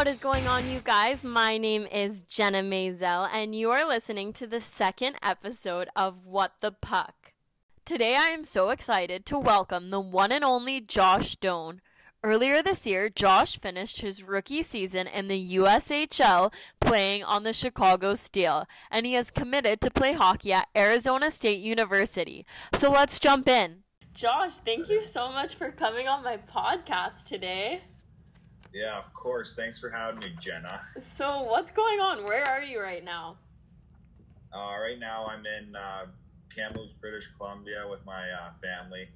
What is going on, you guys? My name is Jenna Mazel, and you are listening to the second episode of What the Puck. Today I am so excited to welcome the one and only Josh Doan. Earlier this year, Josh finished his rookie season in the USHL playing on the Chicago Steel, and he is committed to play hockey at Arizona State University. So let's jump in. Josh, thank you so much for coming on my podcast today. Yeah, of course. Thanks for having me, Jenna. So what's going on? Where are you right now? Right now I'm in Kamloops, British Columbia with my family.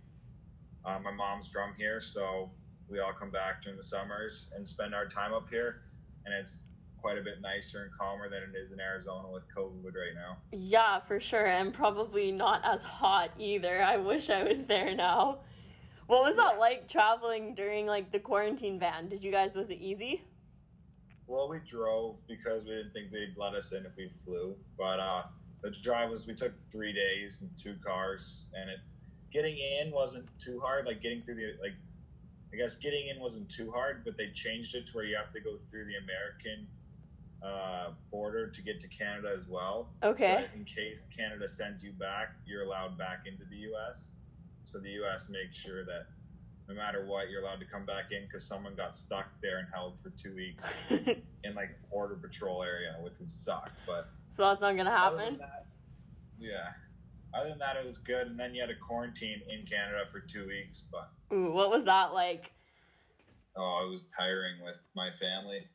My mom's from here, so we all come back during the summers and spend our time up here. And it's quite a bit nicer and calmer than it is in Arizona with COVID right now. Yeah, for sure. And probably not as hot either. I wish I was there now. What was that like traveling during the quarantine ban? Was it easy? Well, we drove because we didn't think they'd let us in if we flew. But the drive we took 3 days and 2 cars, and getting in wasn't too hard. Getting through I guess getting in wasn't too hard, but they changed it to where you have to go through the American border to get to Canada as well. Okay. So in case Canada sends you back, you're allowed back into the U.S. So the U.S. makes sure that no matter what, you're allowed to come back in because someone got stuck there and held for 2 weeks in a border patrol area, which would suck. But so that's not gonna happen. Other than that, it was good. And then you had to quarantine in Canada for 2 weeks. But ooh, what was that like? Oh, it was tiring with my family.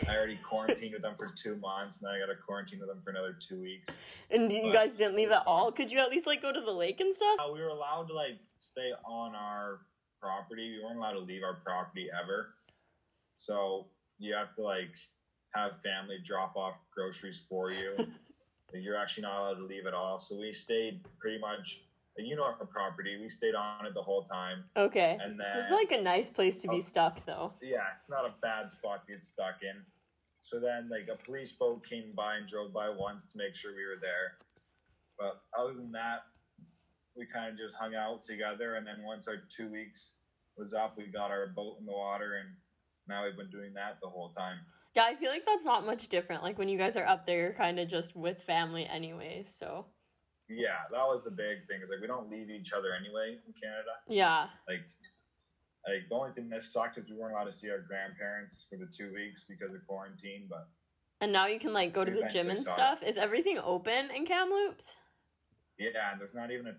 I already quarantined with them for 2 months, and then I got to quarantine with them for another 2 weeks. And you guys didn't leave at all? Could you at least go to the lake and stuff? We were allowed to stay on our property. We weren't allowed to leave our property ever. So you have to have family drop off groceries for you. You're actually not allowed to leave at all. So we stayed pretty much, our property. We stayed on it the whole time. Okay. And then, so it's a nice place to be stuck, though. Yeah, it's not a bad spot to get stuck in. So then, a police boat came by and drove by once to make sure we were there. But other than that, we kind of just hung out together. And then once our 2 weeks was up, we got our boat in the water, and now we've been doing that the whole time. Yeah, I feel that's not much different. When you guys are up there, you're kind of just with family anyways, so. Yeah, that was the big thing. Is we don't leave each other anyway in Canada. Yeah. The only thing that sucked is we weren't allowed to see our grandparents for the 2 weeks because of quarantine, but. And now you can go to the gym and stuff. Is everything open in Kamloops? Yeah, and there's not even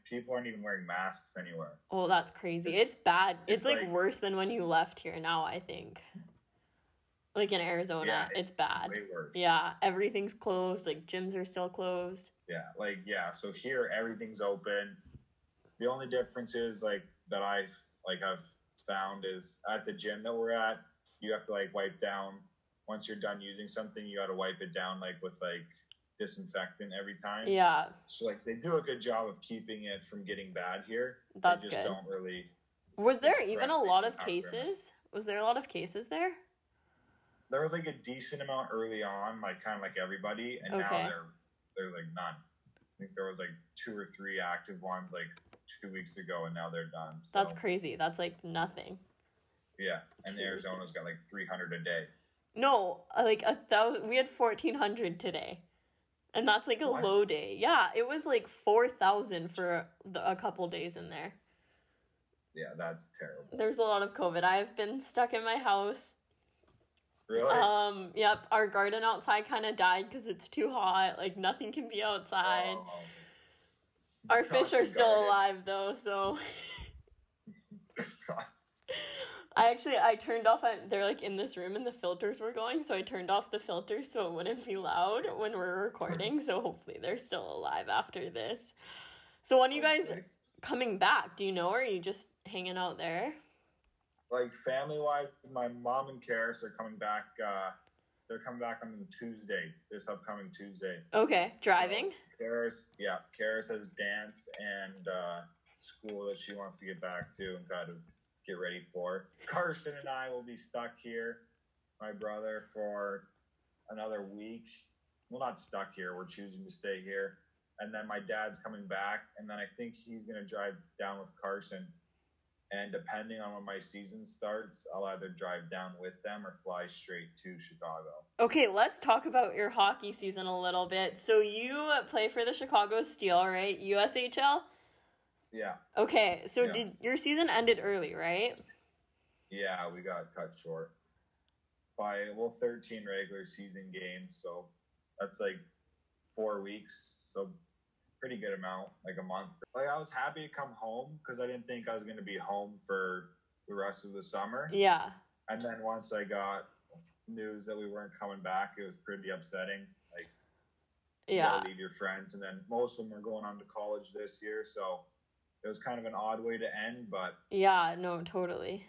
people aren't even wearing masks anywhere. Oh, that's crazy. It's bad. It's worse than when you left here now, I think. In Arizona, it's bad. Way worse. Yeah, everything's closed. Gyms are still closed. Yeah, so here everything's open. The only difference is that I've found is at the gym that we're at, you have to wipe down once you're done using something. You got to wipe it down with disinfectant every time. Yeah. So they do a good job of keeping it from getting bad here. That's they just good. Don't really. Was there even a lot of cases? Was there a lot of cases there? There was a decent amount early on, kind of everybody, and now there's none. I think there was 2 or 3 active ones 2 weeks ago, and now they're done. So, that's crazy. That's nothing. Yeah, and Arizona's got 300 a day. No, 1,000. We had 1,400 today, and that's a what? low day. Yeah, it was 4,000 for a couple days in there. Yeah, that's terrible. There's a lot of COVID. I've been stuck in my house. Really? Yep. Our garden outside kind of died because it's too hot. Nothing can be outside. Oh. Our fish are still alive though, so. I turned off. They're in this room and the filters were going, so I turned off the filters so it wouldn't be loud when we're recording. So hopefully they're still alive after this. So when are you guys coming back? Do you know, or are you just hanging out there? Family-wise, my mom and Karis are coming back. They're coming back on Tuesday, this upcoming Tuesday. Okay, driving? So Karis has dance and school that she wants to get back to and kind of get ready for. Carson and I will be stuck here, my brother, for another week. Well, not stuck here. We're choosing to stay here. And then my dad's coming back, and then I think he's going to drive down with Carson And depending on when my season starts, I'll either drive down with them or fly straight to Chicago. Okay, let's talk about your hockey season a little bit. So you play for the Chicago Steel, right? USHL? Yeah. Okay, so did your season ended early, right? Yeah, we got cut short by 13 regular season games, so that's like 4 weeks, so pretty good amount, like a month. Like, I was happy to come home because I didn't think I was going to be home for the rest of the summer. Yeah. And then once I got news that we weren't coming back, it was pretty upsetting. Like, you gotta leave your friends, and then most of them are going on to college this year, so it was kind of an odd way to end, but... Yeah, no, totally.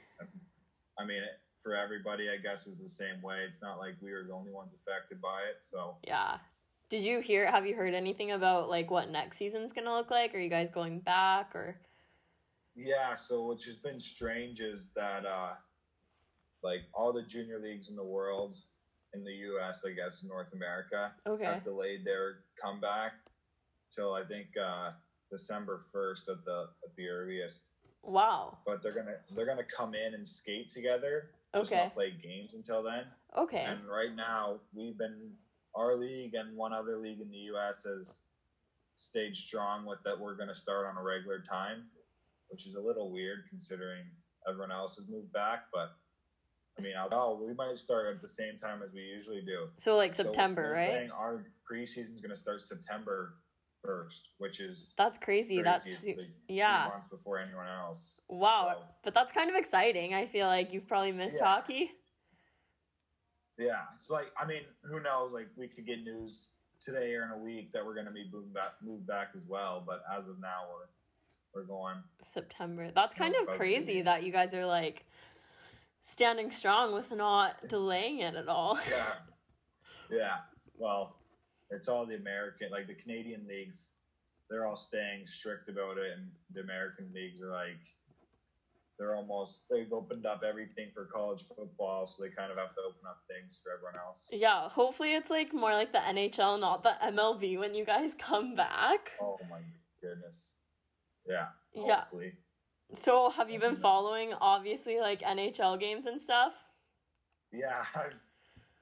I mean, for everybody, I guess it's the same way. It's not like we were the only ones affected by it, so... Yeah. Have you heard anything about, like, what next season's gonna look like? Are you guys going back, or...? Yeah, so what's just been strange is that, like, all the junior leagues in the world, in the U.S., I guess, North America, have delayed their comeback till, I think, December 1st at the earliest. Wow. But they're gonna come in and skate together, just not play games until then. Okay. And right now, our league and one other league in the U.S. has stayed strong with that we're going to start on a regular time, which is a little weird considering everyone else has moved back. But, I mean, we might start at the same time as we usually do. So, like, September, right? Saying our preseason is going to start September 1st, which is... That's crazy. That's it's like 3 months before anyone else. Wow. So, but that's kind of exciting. I feel like you've probably missed hockey. Yeah, it's like, I mean, who knows? Like, we could get news today or in a week that we're going to be moved back as well. But as of now, we're going September. That's kind of crazy that you guys are like standing strong with not delaying it at all. Yeah. Well, it's all the American, like the Canadian leagues. They're all staying strict about it, and the American leagues are like, they've opened up everything for college football, so they kind of have to open up things for everyone else. Yeah, hopefully it's like more like the NHL, not the MLB when you guys come back. Oh my goodness. Yeah, hopefully. So have you been following, obviously, like NHL games and stuff? Yeah,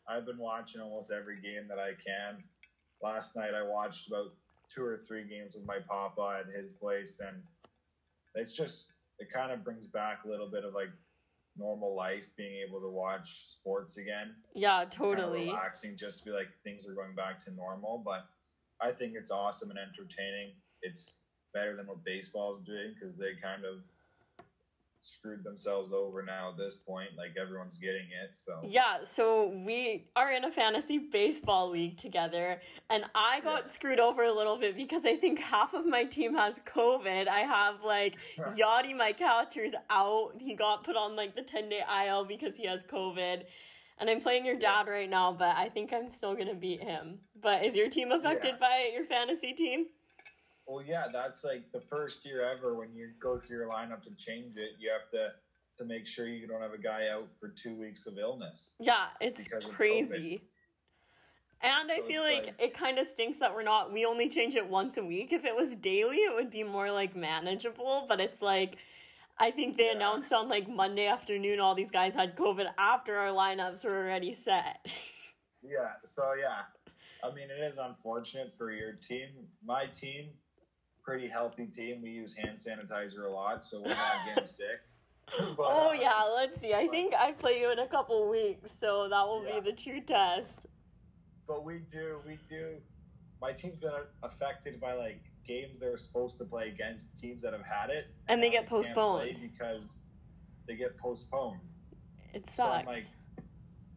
I've been watching almost every game that I can. Last night I watched about 2 or 3 games with my papa at his place, and it kind of brings back a little bit of like normal life, being able to watch sports again. Yeah, totally. It's kind of relaxing just to be like things are going back to normal, but I think it's awesome and entertaining. It's better than what baseball is doing because they kind of screwed themselves over now at this point. Like, everyone's getting it, so... Yeah, so we are in a fantasy baseball league together, and I got screwed over a little bit because I think half of my team has COVID. I have, like, Yachty, my catcher's out. He got put on, like, the 10-day IL because he has COVID. And I'm playing your dad right now, but I think I'm still going to beat him. But is your team affected by your fantasy team? Well, yeah, that's like the first year ever when you go through your lineup to change it. You have to make sure you don't have a guy out for 2 weeks of illness. Yeah, it's crazy. And so I feel like it kind of stinks that we only change it once a week. If it was daily, it would be more like manageable. But it's like, I think they announced on like Monday afternoon all these guys had COVID after our lineups were already set. Yeah, so I mean, it is unfortunate for your team. My team, pretty healthy team. We use hand sanitizer a lot, so we're not getting sick. But, let's see. I think I play you in a couple weeks, so that will be the true test. But we do. My team's been affected by, like, games they're supposed to play against teams that have had it. And they get postponed. Can't play because they get postponed. It sucks. So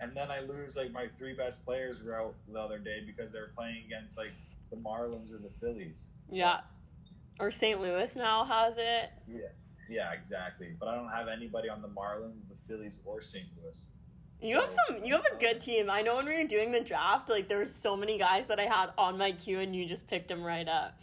and then I lose, like, my 3 best players were out the other day because they were playing against, like, the Marlins or the Phillies. Yeah. Or St. Louis now has it. Yeah, exactly. But I don't have anybody on the Marlins, the Phillies, or St. Louis. You have a good team. I know when we were doing the draft, like, there were so many guys that I had on my queue, and you just picked them right up.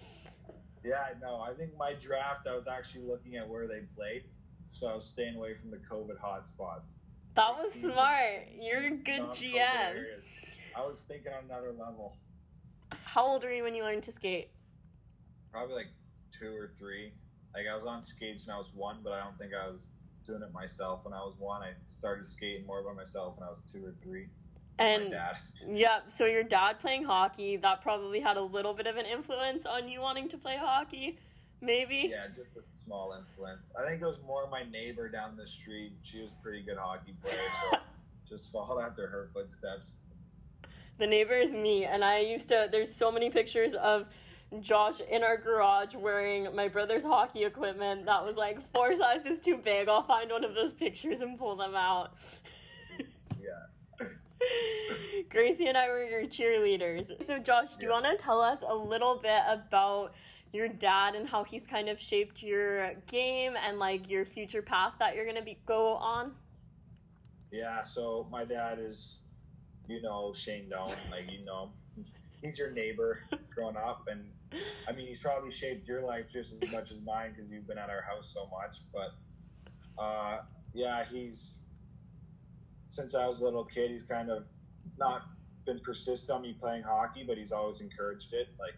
Yeah, I know. I think my draft, I was actually looking at where they played, so I was staying away from the COVID hotspots. That was smart. You're a good GM. I was thinking on another level. How old were you when you learned to skate? Probably like 2 or 3. Like, I was on skates when I was 1, but I don't think I was doing it myself when I was 1. I started skating more by myself when I was 2 or 3. And my dad. Yeah, so your dad playing hockey, that probably had a little bit of an influence on you wanting to play hockey, maybe? Yeah, just a small influence. I think it was more my neighbor down the street. She was a pretty good hockey player, so just followed after her footsteps. The neighbor is me, and there's so many pictures of Josh in our garage wearing my brother's hockey equipment that was like 4 sizes too big. I'll find one of those pictures and pull them out. Yeah. Gracie and I were your cheerleaders. So Josh, do you want to tell us a little bit about your dad and how he's kind of shaped your game and like your future path that you're going to go on? Yeah, so my dad is, Shane Doan, like, he's your neighbor growing up, and I mean, he's probably shaped your life just as much as mine because you've been at our house so much, but since I was a little kid, he's kind of not been persistent on me playing hockey, but he's always encouraged it. Like,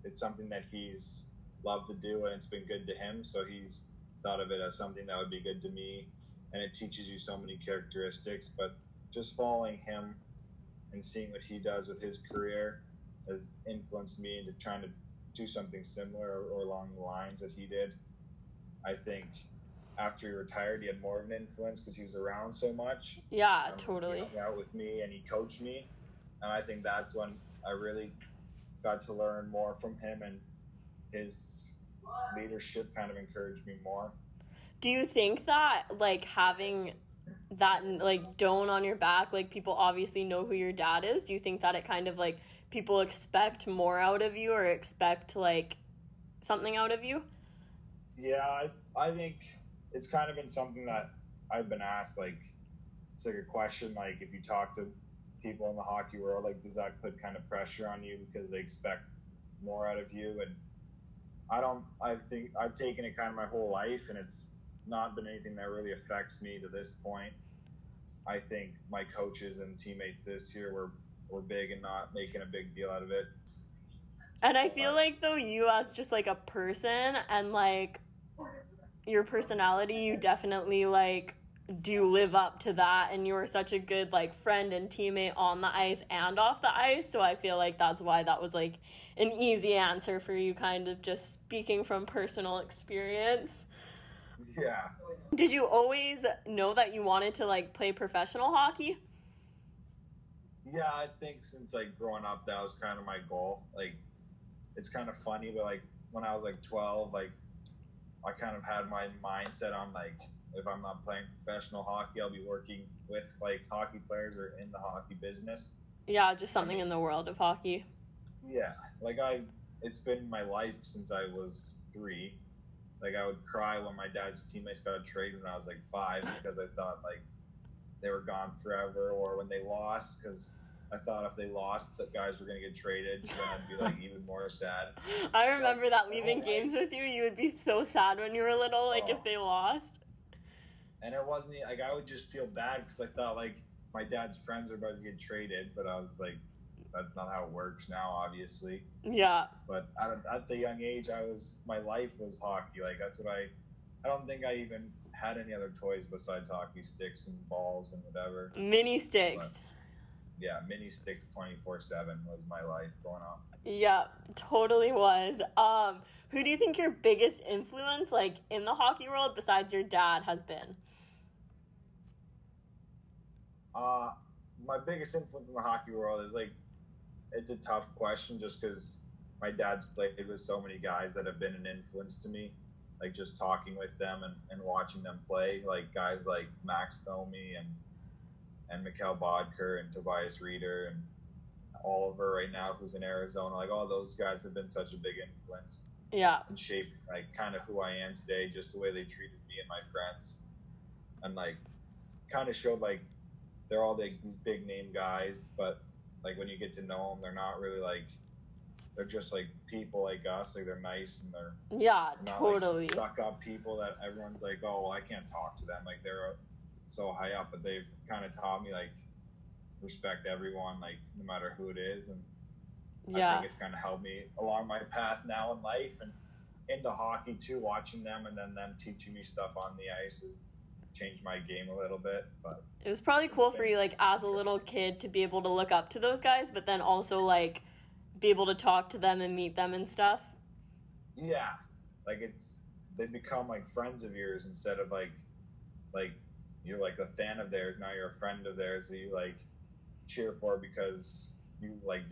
it's something that he's loved to do, and it's been good to him, so he's thought of it as something that would be good to me, and it teaches you so many characteristics. But just following him and seeing what he does with his career has influenced me into trying to do something similar or along the lines that he did. I think after he retired, he had more of an influence because he was around so much. Yeah, totally. He hung out with me and he coached me, and I think that's when I really got to learn more from him, and his leadership kind of encouraged me more. Do you think that, like, having that, like, Doan on your back, like, people obviously know who your dad is, do you think that it kind of, like, people expect more out of you or expect, like, something out of you? Yeah, I think it's kind of been something that I've been asked, like, it's like a question, like, if you talk to people in the hockey world, like, does that put kind of pressure on you because they expect more out of you? And I think I've taken it kind of my whole life, and it's not been anything that really affects me to this point. I think my coaches and teammates this year were big and not making a big deal out of it. And I feel like, though, you as just, like, a person and, like, your personality, you definitely, like, do live up to that, and you're such a good, like, friend and teammate on the ice and off the ice, so I feel like that's why that was, like, an easy answer for you, kind of just speaking from personal experience. Yeah. Did you always know that you wanted to, like, play professional hockey? Yeah, I think since, like, growing up, that was kind of my goal. Like, it's kind of funny, but, like, when I was, like, 12, like, I kind of had my mindset on, like, if I'm not playing professional hockey, I'll be working with, like, hockey players or in the hockey business. Yeah, just something in the world of hockey. Yeah, like, it's been my life since I was 3. Like, I would cry when my dad's teammates got traded when I was, like, 5 because I thought, like, they were gone forever, or when they lost, because I thought if they lost, guys were going to get traded, so then I'd be, like, even more sad. I remember that leaving games with you would be so sad when you were little, like, if they lost. And it wasn't, like, I would just feel bad because I thought, like, my dad's friends are about to get traded, but I was like, that's not how it works now, obviously. Yeah. But at the young age, my life was hockey. Like, that's what I don't think I even had any other toys besides hockey sticks and balls and whatever. Mini sticks. But, yeah, mini sticks 24/7 was my life growing up. Yeah, totally was. Who do you think your biggest influence, like, in the hockey world besides your dad has been? My biggest influence in the hockey world is, like, it's a tough question just because my dad's played with so many guys that have been an influence to me. Like, just talking with them and watching them play, like guys like Max Domi and Mikhail Bodker and Tobias Reeder and Oliver right now, who's in Arizona. Like, all those guys have been such a big influence. Yeah. And shaped, like, kind of who I am today, just the way they treated me and my friends. And, like, kind of showed, like, they're all these big name guys, but, like, when you get to know them, they're not really, like, they're just, like, people like us. Like, they're nice, and they're not, totally, like, stuck up people that everyone's like, oh, well, I can't talk to them. Like, they're so high up, but they've kind of taught me, like, respect everyone, like, no matter who it is. And I think it's kind of helped me along my path now in life and into hockey too, watching them and then them teaching me stuff on the ice has changed my game a little bit. But it was probably cool for you, like, as a little kid to be able to look up to those guys, but then also, like, be able to talk to them and meet them and stuff. Yeah, like they become like friends of yours instead of like you're like a fan of theirs. Now you're a friend of theirs that you like cheer for because you're like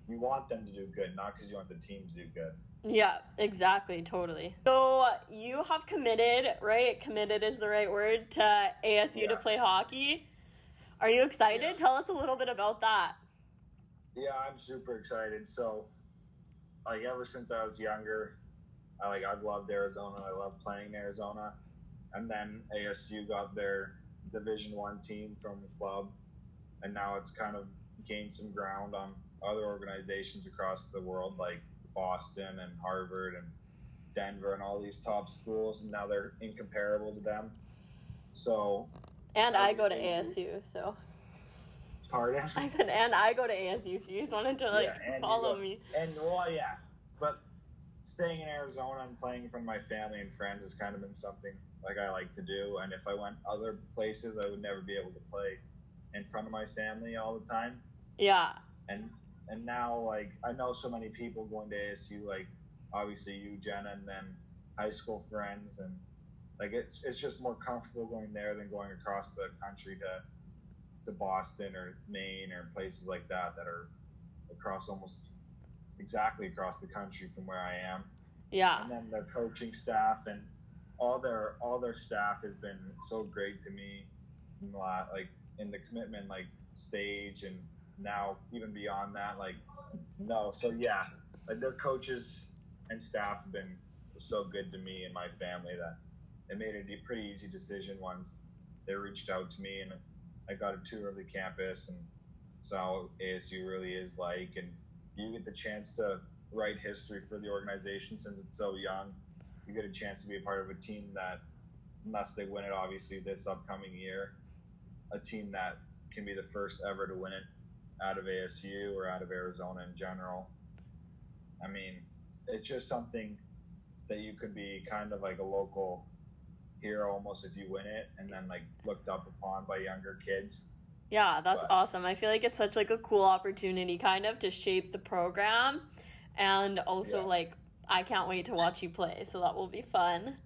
you want them to do good, not because you want the team to do good. Yeah, exactly, totally. So you have committed, right? Committed is the right word, to ASU to play hockey. Are you excited? Yeah. Tell us a little bit about that. Yeah, I'm super excited. So, like, ever since I was younger, I've loved Arizona. I love playing in Arizona. And then ASU got their Division I team from the club, and now it's kind of gained some ground on other organizations across the world, like Boston and Harvard and Denver and all these top schools, and now they're incomparable to them. So, and I go to ASU, so. Pardon? I said, and I go to ASU, so you just wanted to follow me. And well, yeah, but staying in Arizona and playing in front of my family and friends has kind of been something like I like to do. And if I went other places, I would never be able to play in front of my family all the time. Yeah. And now, like, I know so many people going to ASU, like, obviously you, Jenna, and then high school friends. And, like, it's just more comfortable going there than going across the country to Boston or Maine or places like that are almost exactly across the country from where I am. Yeah. And then their coaching staff and all their staff has been so great to me in the commitment stage, and now even beyond that, so yeah, their coaches and staff have been so good to me and my family that it made it a pretty easy decision once they reached out to me, and I got a tour of the campus and saw what ASU really is like, and you get the chance to write history for the organization since it's so young. You get a chance to be a part of a team that, unless they win it obviously this upcoming year, a team that can be the first ever to win it out of ASU or out of Arizona in general. I mean, it's just something that you could be kind of like a local hero almost if you win it, and then looked up upon by younger kids. Yeah, that's awesome. I feel like it's such a cool opportunity kind of to shape the program, and also I can't wait to watch you play, so that will be fun.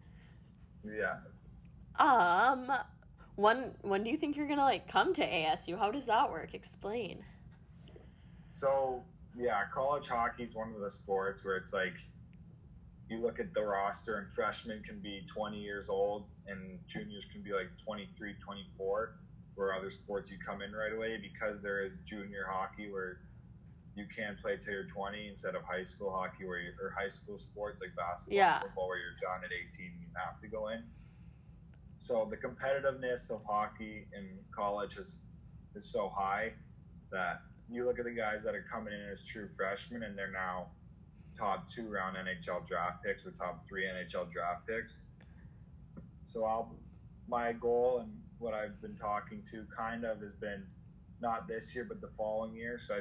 Yeah. When do you think you're gonna come to ASU? How does that work? Explain. So yeah, college hockey is one of the sports where it's you look at the roster and freshmen can be 20 years old and juniors can be 23, 24, where other sports you come in right away, because there is junior hockey where you can play till you're 20 instead of high school hockey or high school sports like basketball and football where you're done at 18 and you have to go in. So the competitiveness of hockey in college is so high that you look at the guys that are coming in as true freshmen and they're now top 2 round NHL draft picks or top 3 NHL draft picks. So my goal and what I've been talking to kind of has been not this year but the following year. So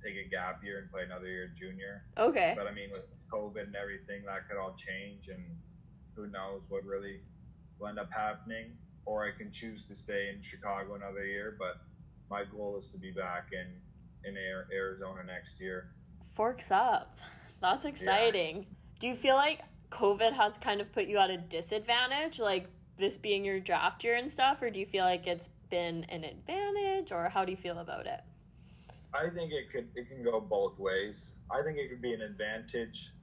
take a gap year and play another year junior. Okay. But I mean, with COVID and everything, that could all change, and who knows what really will end up happening. Or I can choose to stay in Chicago another year, but my goal is to be back in Arizona next year. Forks up. That's exciting. Yeah. Do you feel like COVID has kind of put you at a disadvantage, this being your draft year and stuff, or do you feel like it's been an advantage, or how do you feel about it? I think it can go both ways. I think it could be an advantage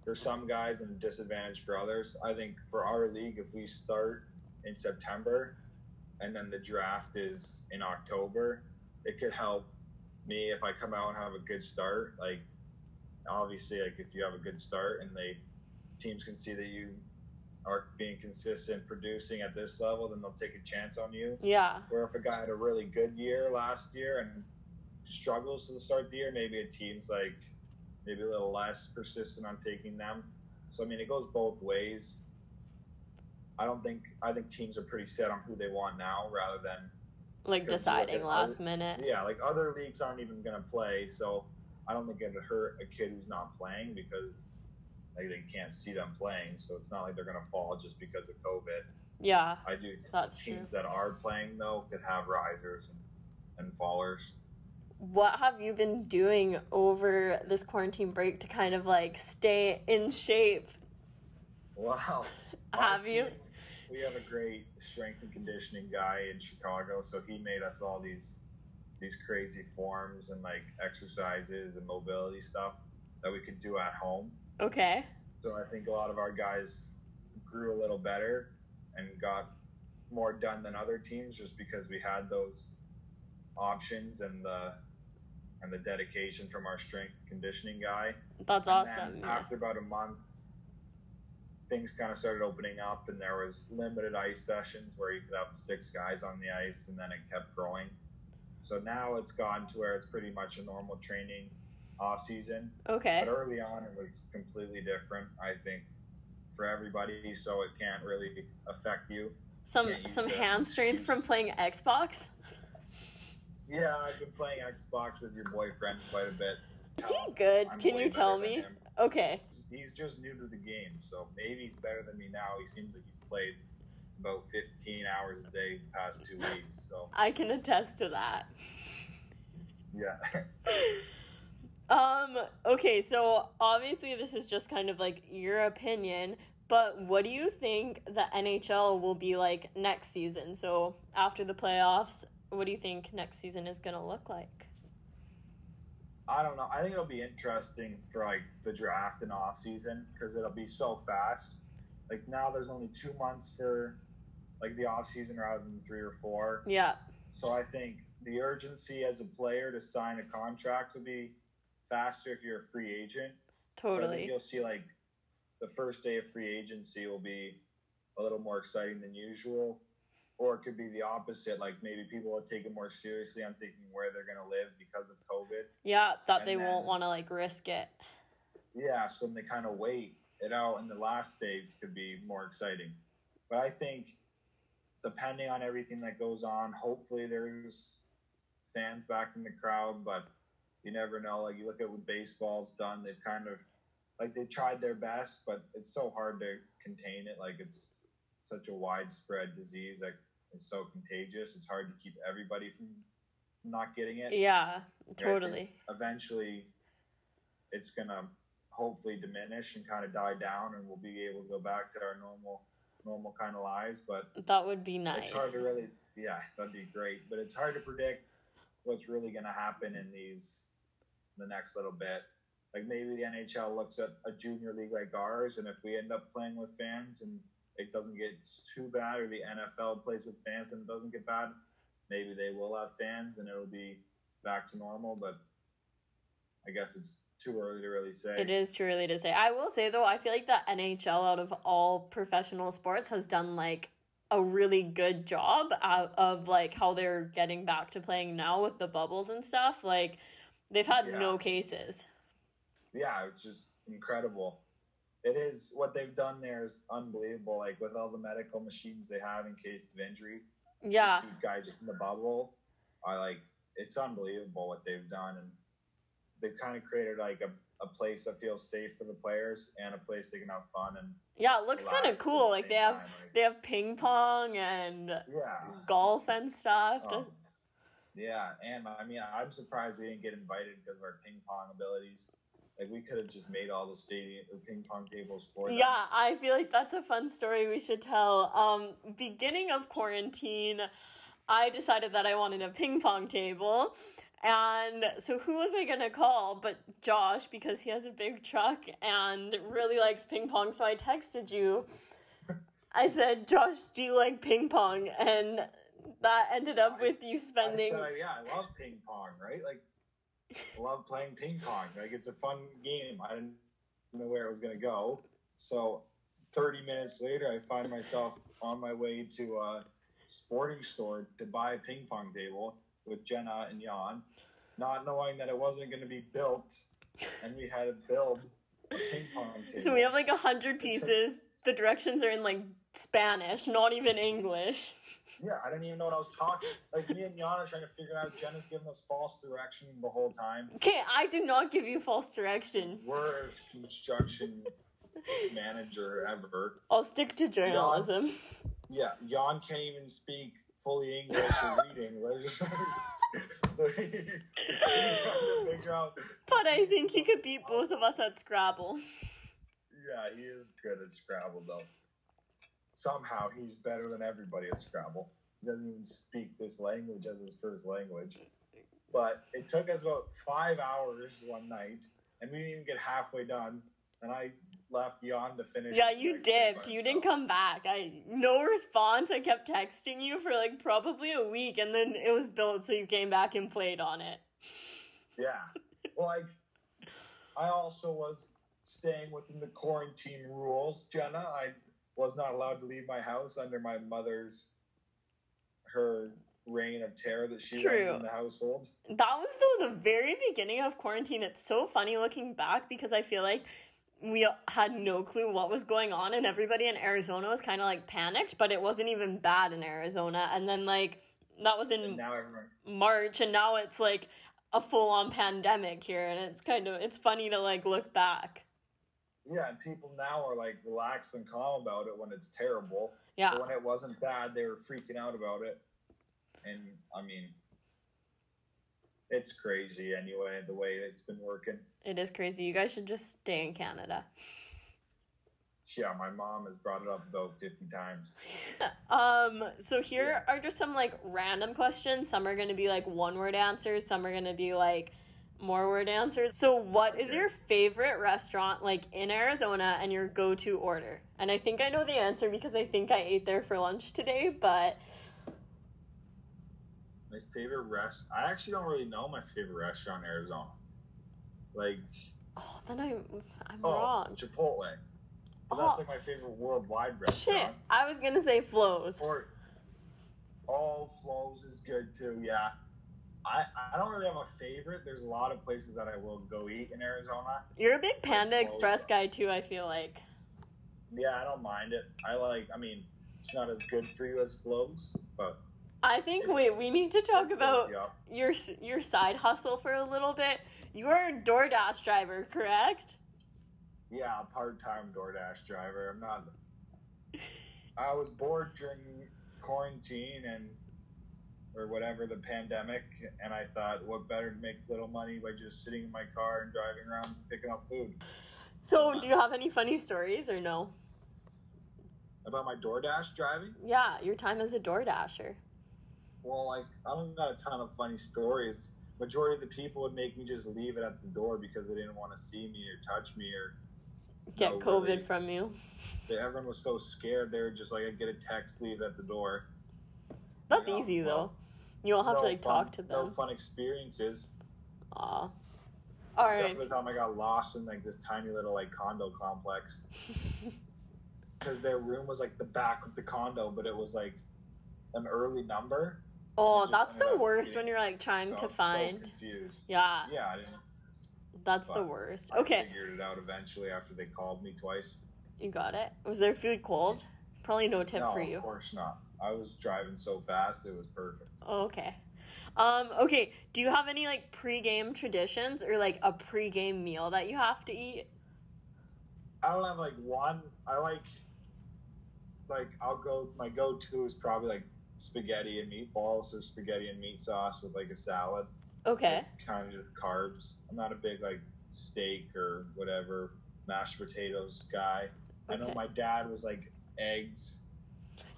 for some guys and a disadvantage for others. I think for our league, if we start in September and then the draft is in October, it could help me if I come out and have a good start. Obviously, if you have a good start and teams can see that you are being consistent producing at this level, then they'll take a chance on you. Yeah. Where if a guy had a really good year last year and struggles to start the year, maybe a team's maybe a little less persistent on taking them. So I mean, it goes both ways. I think teams are pretty set on who they want now rather than deciding last minute. Yeah, other leagues aren't even going to play, so I don't think it would hurt a kid who's not playing because like they can't see them playing, so it's not like they're going to fall just because of COVID. Yeah, I do think that's teams true. that are playing, though, could have risers and fallers. What have you been doing over this quarantine break to kind of like stay in shape? Wow. Have you? We have a great strength and conditioning guy in Chicago, so he made us all these crazy forms and like exercises and mobility stuff that we could do at home. Okay. So I think a lot of our guys grew a little better and got more done than other teams just because we had those options and the dedication from our strength and conditioning guy. That's awesome. Then after about a month, things kind of started opening up, and there was limited ice sessions where you could have 6 guys on the ice, and then it kept growing. So now it's gotten to where it's pretty much a normal training off season. Okay. But early on, it was completely different, I think, for everybody. So it can't really affect you. Some hand strength from playing Xbox. Yeah, I've been playing Xbox with your boyfriend quite a bit. Is he good? Can you tell me? Okay. He's just new to the game, so maybe he's better than me now. He seems like he's played about 15 hours a day the past 2 weeks. So I can attest to that. Yeah. Okay, so obviously this is just kind of like your opinion, but what do you think the NHL will be like next season? So after the playoffs, what do you think next season is going to look like? I don't know. I think it'll be interesting for like the draft and off season because it'll be so fast. Like now there's only 2 months for like the off season rather than 3 or 4. Yeah. So I think the urgency as a player to sign a contract would be faster if you're a free agent. Totally. So I think you'll see like the first day of free agency will be a little more exciting than usual. Or it could be the opposite. Like maybe people will take it more seriously. I'm thinking where they're going to live because of COVID. Yeah, that they won't want to like risk it. Yeah, so they kind of wait it out, and the last days could be more exciting. But I think depending on everything that goes on, hopefully there's fans back in the crowd, but you never know. Like you look at what baseball's done, they've kind of like they tried their best, but it's so hard to contain it. Like it's such a widespread disease that is so contagious. It's hard to keep everybody from not getting it. Yeah, totally. Eventually, it's gonna hopefully diminish and kind of die down, and we'll be able to go back to our normal kind of lives. But that would be nice. It's hard to really, yeah, that'd be great. But it's hard to predict what's really gonna happen in the next little bit. Like maybe the NHL looks at a junior league like ours, and if we end up playing with fans and it doesn't get too bad, or the NFL plays with fans and it doesn't get bad, maybe they will have fans and it'll be back to normal. But I guess it's too early to really say. It is too early to say. I will say, though, I feel like the NHL out of all professional sports has done like a really good job of like how they're getting back to playing now with the bubbles and stuff. Like they've had no cases. Yeah, it's just incredible. It is, what they've done there is unbelievable. Like with all the medical machines they have in case of injury. Yeah. Keep guys in the bubble. It's unbelievable what they've done, and they've kind of created like a place that feels safe for the players and a place they can have fun and. Yeah, it looks kind of cool. Like they have ping pong and golf and stuff. Yeah, and I mean I'm surprised we didn't get invited because of our ping pong abilities. Like, we could have just made all the ping pong tables for them. Yeah, I feel like that's a fun story we should tell. Beginning of quarantine, I decided that I wanted a ping pong table. And so who was I going to call but Josh, because he has a big truck and really likes ping pong. So I texted you. I said, Josh, do you like ping pong? And that ended up with you spending... I love ping pong, right? Like, I love playing ping pong. Like, it's a fun game. I didn't know where it was going to go. So 30 minutes later, I find myself on my way to a sporting store to buy a ping pong table with Jenna and Jan, not knowing that it wasn't going to be built, and we had to build a ping pong table. So we have like 100 pieces. The directions are in like Spanish, not even English. Yeah, I didn't even know what I was talking. Like, me and Jan are trying to figure it out. Jenna's giving us false direction the whole time. Okay, I did not give you false direction. Words, construction, manager ever. I'll stick to journalism. Jan can't even speak fully English or read English. So he's trying to figure out. But I think he could beat both of us at Scrabble. Yeah, he is good at Scrabble, though. Somehow he's better than everybody at Scrabble. He doesn't even speak this language as his first language. But it took us about 5 hours one night, and we didn't even get halfway done. And I left Jan to finish. Yeah, you dipped. You didn't come back. No response. I kept texting you for like probably a week, and then it was built, so you came back and played on it. Yeah. Well, like, I also was staying within the quarantine rules, Jenna. I was not allowed to leave my house under my mother's, her reign of terror that she runs in the household. That was, though, the very beginning of quarantine. It's so funny looking back because I feel like we had no clue what was going on, and everybody in Arizona was kind of like panicked, but it wasn't even bad in Arizona. And then like that was in March, and now it's like a full-on pandemic here, and it's funny to like look back. Yeah, and people now are like relaxed and calm about it when it's terrible. Yeah. But when it wasn't bad, they were freaking out about it. And I mean, it's crazy anyway, the way it's been working. It is crazy. You guys should just stay in Canada. Yeah, my mom has brought it up about 50 times. So here are just some like random questions. Some are going to be like one-word answers. Some are going to be like more word answers. So what is your favorite restaurant like in Arizona and your go-to order? And I think I know the answer because I think I ate there for lunch today, but... My favorite I actually don't really know my favorite restaurant in Arizona. Like... Oh, then I'm wrong. Chipotle. But that's like my favorite worldwide restaurant. Shit, I was going to say Flo's. Flo's is good too, yeah. I don't really have a favorite. There's a lot of places that I will go eat in Arizona. You're a big Panda Express guy too, I feel like. Yeah, I don't mind it. It's not as good for you as Flo's, but... I think, we need to talk about your side hustle for a little bit. You are a DoorDash driver, correct? Yeah, a part-time DoorDash driver. I was bored during quarantine or whatever, the pandemic, and I thought, what better to make little money by just sitting in my car and driving around picking up food. So, do you have any funny stories or no? About my DoorDash driving? Yeah, your time as a DoorDasher. Well, like, I don't got a ton of funny stories. Majority of the people would make me just leave it at the door because they didn't want to see me or touch me or... Get COVID from you. Everyone was so scared, they were just like, I'd get a text, leave at the door. That's easy, though. You don't have to, like, talk to them. No fun experiences. Aw. Except for the time I got lost in, like, this tiny little, like, condo complex. Because their room was, like, the back of the condo, but it was, like, an early number. Oh, that's the worst when you're, like, trying to find. So confused. Yeah. Yeah, I didn't. That's the worst. Okay. I figured it out eventually after they called me twice. You got it? Was their food cold? Probably no tip for you. No, of course not. I was driving so fast, it was perfect. Oh, okay. Okay, do you have any, like, pre-game traditions or, like, a pre-game meal that you have to eat? I don't have, like, one. My go-to is probably, like, spaghetti and meatballs or spaghetti and meat sauce with, like, a salad. Okay. Like, kind of just carbs. I'm not a big, like, steak or whatever, mashed potatoes guy. Okay. I know my dad was, like, eggs.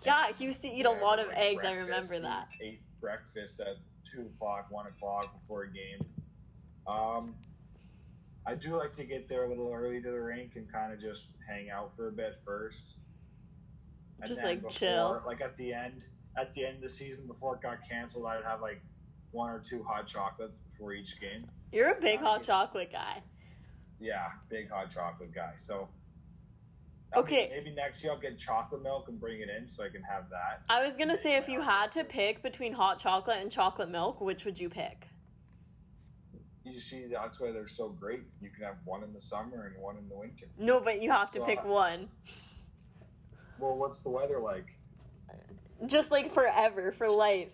Yeah, he used to eat a lot of eggs. I remember that. He ate breakfast at 2 o'clock, 1 o'clock before a game. I do like to get there a little early to the rink and kind of just hang out for a bit first. And just, then like, chill. Like, at the end of the season, before it got canceled, I'd have, like, 1 or 2 hot chocolates before each game. You're a big hot chocolate guy. Yeah, big hot chocolate guy. So, maybe next year I'll get chocolate milk and bring it in so I can have that. I was going to say, if you had to pick between hot chocolate and chocolate milk, which would you pick? You see, that's why they're so great. You can have one in the summer and one in the winter. No, but you have to pick one. Well, what's the weather like? Just like forever, for life.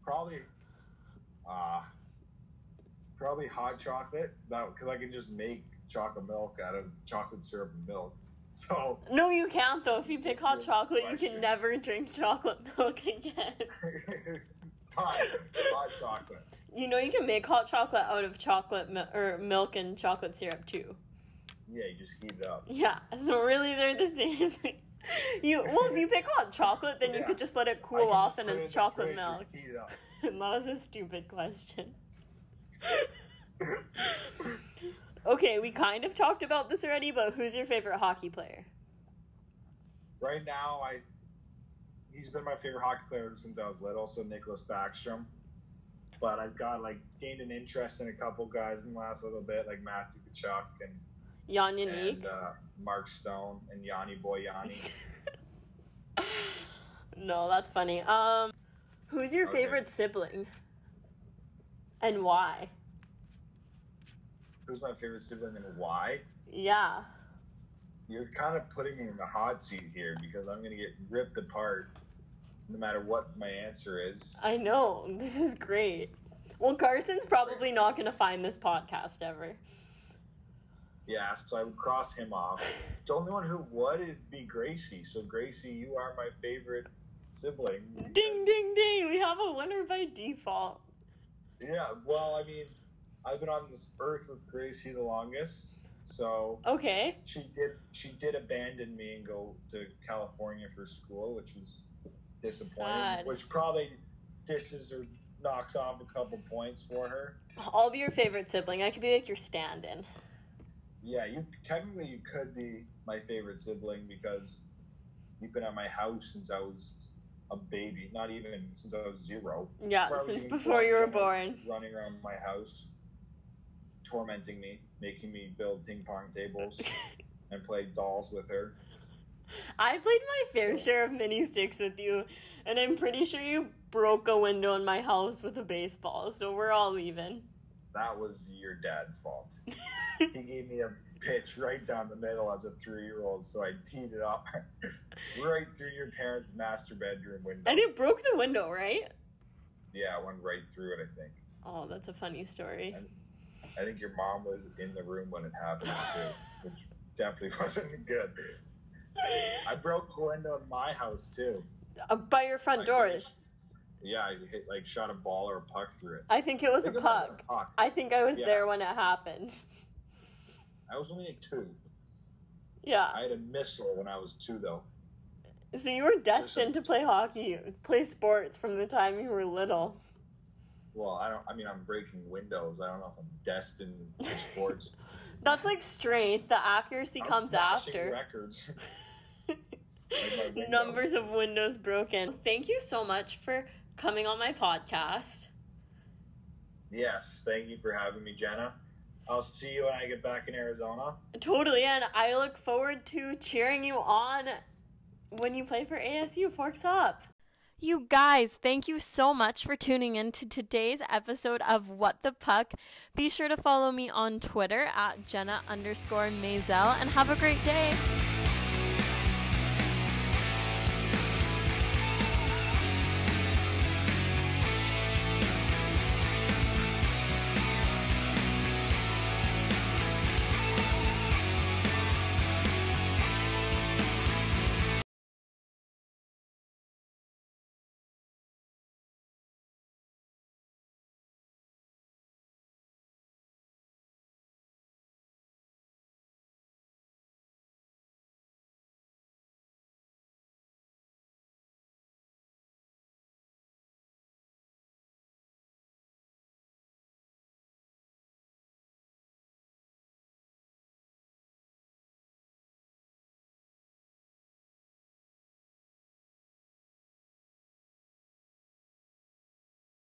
Probably hot chocolate, because I can just make chocolate milk out of chocolate syrup and milk. So No, you can't, though. If you pick hot chocolate, you question. can never drink chocolate milk again. Fine, hot chocolate. You know you can make hot chocolate out of chocolate or milk and chocolate syrup, too. Yeah, you just heat it up. Yeah, so really they're the same thing. If you pick hot chocolate, then you could just let it cool off and it's chocolate milk. Heat it up. That was a stupid question. Okay, we kind of talked about this already, but who's your favorite hockey player? Right now, he's been my favorite hockey player since I was little, so Nicholas Backstrom. But I've got gained an interest in a couple guys in the last little bit, like Matthew Tkachuk and Mark Stone and Yanni Boy Yanni. No, that's funny. Who's your favorite sibling? And why? Who's my favorite sibling and why? Yeah. You're kind of putting me in the hot seat here because I'm going to get ripped apart no matter what my answer is. I know. This is great. Well, Carson's probably not going to find this podcast ever. Yeah, so I would cross him off. The only one who would be Gracie. So, Gracie, you are my favorite sibling. Ding, ding, ding. We have a winner by default. Yeah, well, I mean, I've been on this earth with Gracie the longest. So okay, she did abandon me and go to California for school, which was disappointing. Sad. Which probably disses or knocks off a couple points for her. I'll be your favorite sibling. I could be like your stand-in. Yeah, you could be my favorite sibling because you've been at my house since I was a baby. Not even since I was 0. Yeah, since before you were born. Running around my house, tormenting me, making me build ping pong tables and play dolls with her. I played my fair share of mini sticks with you, and I'm pretty sure you broke a window in my house with a baseball, so we're all even. That was your dad's fault. He gave me a pitch right down the middle as a 3-year-old, so I teed it up right through your parents' master bedroom window. And it broke the window, right? Yeah, I went right through it, I think. Oh, that's a funny story. And I think your mom was in the room when it happened, too, which definitely wasn't good. I broke a window in my house, too. By your front door. Yeah, I shot a ball or a puck through it. I think it was a puck. I think I was there when it happened. I was only 2. Yeah. I had a missile when I was 2, though. So you were destined to play hockey, play sports from the time you were little. Well, I'm breaking windows. I don't know if I'm destined for sports. That's like strength. The accuracy comes after. Records. Numbers of windows broken. Thank you so much for coming on my podcast. Yes, thank you for having me, Jenna. I'll see you when I get back in Arizona. Totally, and I look forward to cheering you on when you play for ASU. Forks up. You guys, thank you so much for tuning in to today's episode of What the Puck. Be sure to follow me on Twitter at Jenna_Mazel and have a great day.